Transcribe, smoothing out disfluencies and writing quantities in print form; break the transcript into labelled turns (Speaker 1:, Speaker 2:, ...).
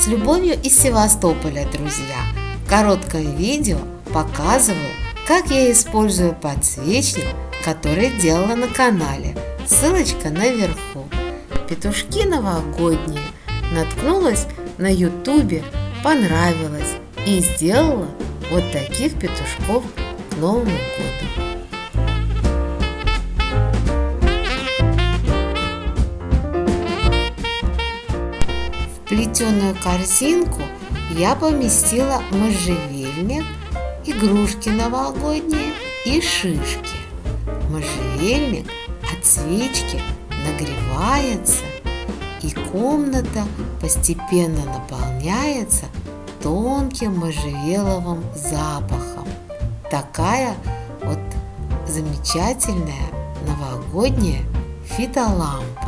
Speaker 1: С любовью из Севастополя, друзья! Короткое видео показываю, как я использую подсвечник, который делала на канале. Ссылочка наверху. Петушки новогодние. Наткнулась на ютубе, понравилось и сделала вот таких петушков к Новому году. В плетеную корзинку я поместила можжевельник, игрушки новогодние и шишки. Можжевельник от свечки нагревается, и комната постепенно наполняется тонким можжевеловым запахом. Такая вот замечательная новогодняя фитолампа.